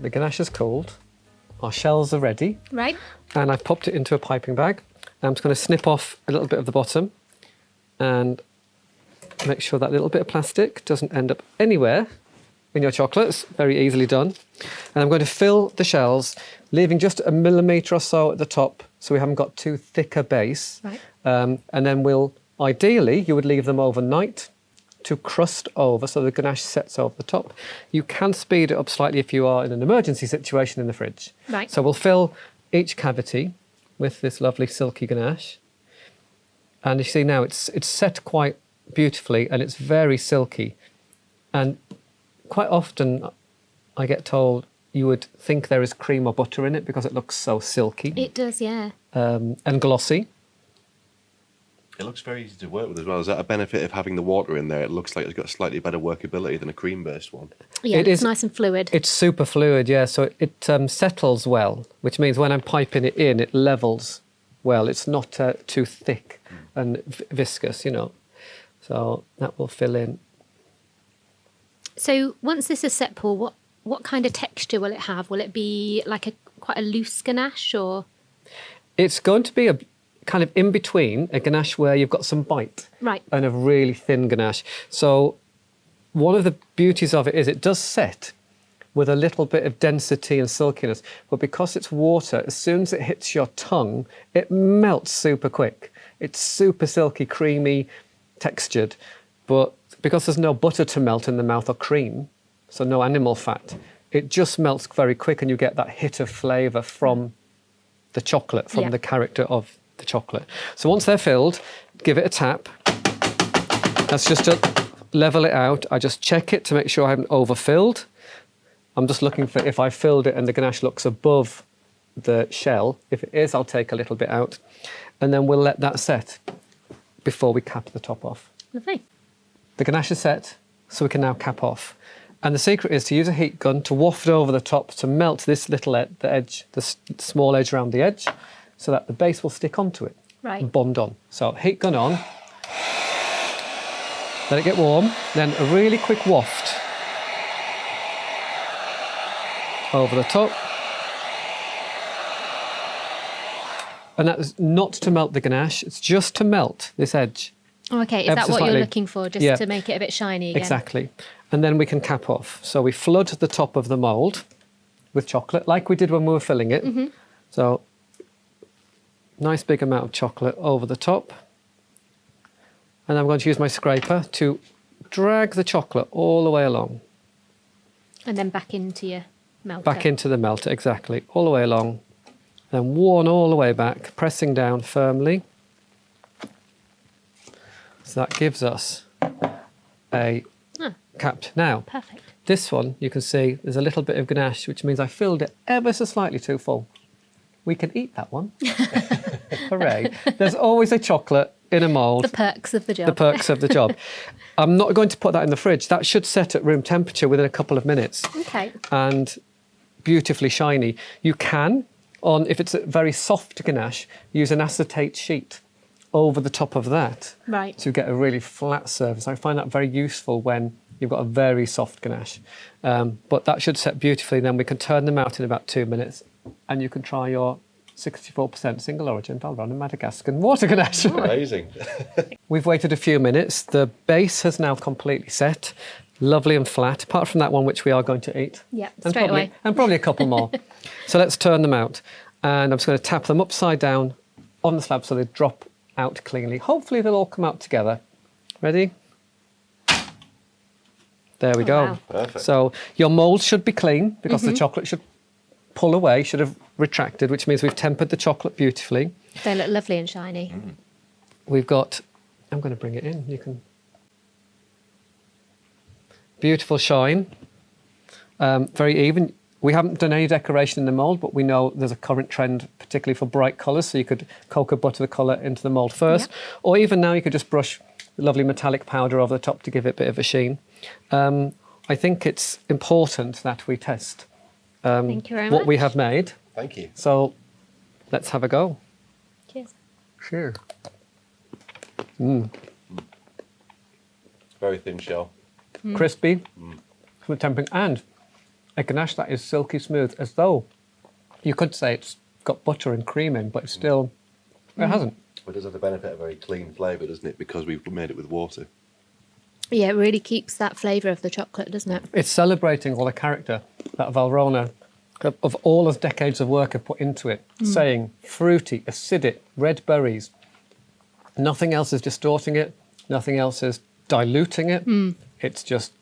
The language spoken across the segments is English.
the ganache is cooled. Our shells are ready. Right. And I've popped it into a piping bag. I'm just going to snip off a little bit of the bottom and make sure that little bit of plastic doesn't end up anywhere in your chocolates. Very easily done. And I'm going to fill the shells, leaving just a millimetre or so at the top so we haven't got too thick a base. Right. And then ideally, you would leave them overnight to crust over so the ganache sets over the top. You can speed it up slightly if you are in an emergency situation in the fridge. Right. So we'll fill each cavity with this lovely silky ganache. And you see now it's set quite beautifully and it's very silky. And quite often I get told you would think there is cream or butter in it because it looks so silky. It does, yeah. And glossy. It looks very easy to work with as well. Is that a benefit of having the water in there? It looks like it's got slightly better workability than a cream-based one. Yeah, It it's is- nice and fluid. It's super fluid, yeah. So it settles well, which means when I'm piping it in, it levels well. It's not too thick and viscous, you know. So that will fill in. So once this is set, Paul, what kind of texture will it have? Will it be like quite a loose ganache or? It's going to be a kind of in between a ganache where you've got some bite, Right. and a really thin ganache. So one of the beauties of it is it does set with a little bit of density and silkiness, but because it's water, as soon as it hits your tongue, it melts super quick. It's super silky, creamy, textured, but because there's no butter to melt in the mouth or cream, so no animal fat, it just melts very quick and you get that hit of flavour from the chocolate, from Yeah. the character of the chocolate. So once they're filled, give it a tap. That's just to level it out. I just check it to make sure I haven't overfilled. I'm just looking for if I filled it and the ganache looks above the shell. If it is, I'll take a little bit out. And then we'll let that set before we cap the top off. Lovely. The ganache is set, so we can now cap off. And the secret is to use a heat gun to waft over the top to melt this little the edge, the small edge around the edge, so that the base will stick onto it Right. and bond on. So heat gun on, let it get warm, then a really quick waft over the top. And that's not to melt the ganache, it's just to melt this edge. Oh, okay, is Ever that so what slightly. you're looking for, just Yeah. to make it a bit shiny again? Exactly. And then we can cap off. So we flood the top of the mould with chocolate, like we did when we were filling it. Mm-hmm. So nice big amount of chocolate over the top. And I'm going to use my scraper to drag the chocolate all the way along. And then back into your melter. Back into the melter, exactly, all the way along. Then one all the way back, pressing down firmly. So that gives us a capped. Now, Perfect. this one, you can see there's a little bit of ganache, which means I filled it ever so slightly too full. We can eat that one. Hooray. There's always a chocolate in a mould. The perks of the job. The perks of the job. I'm not going to put that in the fridge. That should set at room temperature within a couple of minutes. Okay. And beautifully shiny. You can, if it's a very soft ganache, use an acetate sheet over the top of that Right. to get a really flat surface. I find that very useful when you've got a very soft ganache. But that should set beautifully. Then we can turn them out in about 2 minutes and you can try your 64% single origin Valrhona Madagascan water ganache. Amazing. We've waited a few minutes. The base has now completely set, lovely and flat, apart from that one which we are going to eat. Yeah, And straight probably, away. And probably a couple more. So let's turn them out. And I'm just going to tap them upside down on the slab so they drop out cleanly. Hopefully they'll all come out together. Ready? There we Oh, go. wow. Perfect. So your mould should be clean because the chocolate should pull away, should have retracted, which means we've tempered the chocolate beautifully. They look lovely and shiny. We've got, I'm going to bring it in, you can, beautiful shine, very even. We haven't done any decoration in the mould, but we know there's a current trend, particularly for bright colours, so you could cocoa butter the colour into the mould first, or even now you could just brush lovely metallic powder over the top to give it a bit of a sheen. I think it's important that we test Thank you very what much. we have made, Thank you. so let's have a go. Cheers. Sure. Very thin shell. Crispy from the tempering, and a ganache that is silky smooth, as though you could say it's got butter and cream in, but it's still, it hasn't. But it does have the benefit of a very clean flavour, doesn't it? Because we've made it with water. Yeah, it really keeps that flavour of the chocolate, doesn't it? It's celebrating all the character that Valrhona, of all those decades of work have put into it, saying fruity, acidic, red berries. Nothing else is distorting it. Nothing else is diluting it. It's just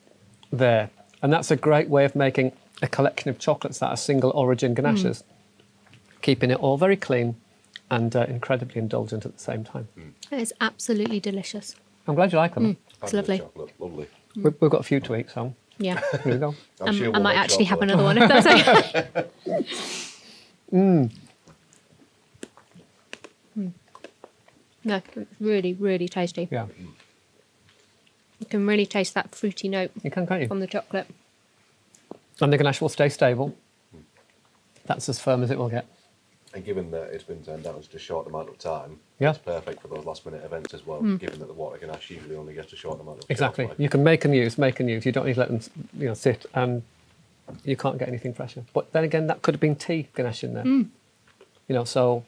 there. And that's a great way of making a collection of chocolates that are single origin ganaches, keeping it all very clean and incredibly indulgent at the same time. It is absolutely delicious. I'm glad you like them. It's lovely. Chocolate. Lovely. We've got a few to eat, so Yeah. here we go. I'm sure I we'll might make actually have chocolate. another one if that's okay. No, it's really, really tasty. Yeah, You can really taste that fruity note you can, can't you? from the chocolate. And the ganache will stay stable. That's as firm as it will get. And given that it's been turned down just a short amount of time, Yeah. it's perfect for those last minute events as well, given that the water ganache usually only gets a short amount of Exactly. shelf life. You can make and use. You don't need to let them, sit, and you can't get anything fresher. But then again, that could have been tea ganache in there. So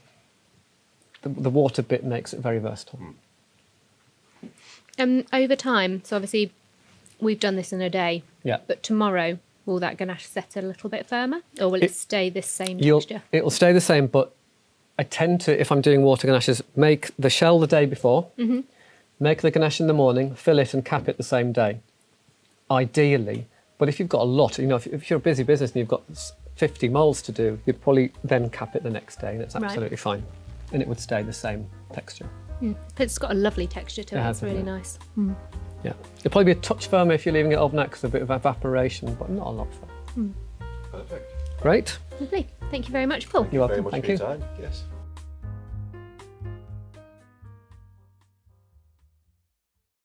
the water bit makes it very versatile. Over time, so obviously we've done this in a day, Yeah. but tomorrow, will that ganache set a little bit firmer, or will it stay this same You'll- texture? It'll stay the same, but I tend to, if I'm doing water ganaches, make the shell the day before, make the ganache in the morning, fill it and cap it the same day, ideally. But if you've got a lot, if you're a busy business and you've got 50 moulds to do, you'd probably then cap it the next day, and it's Right. absolutely fine. And it would stay the same texture. But it's got a lovely texture to it. has, It's really hasn't it? nice. Yeah. It'll probably be a touch firmer if you're leaving it overnight because a bit of evaporation, but not a lot firmer. Perfect. Great. Lovely. Thank you very much, Paul. You're Very welcome. much Thank for you. your time. Yes.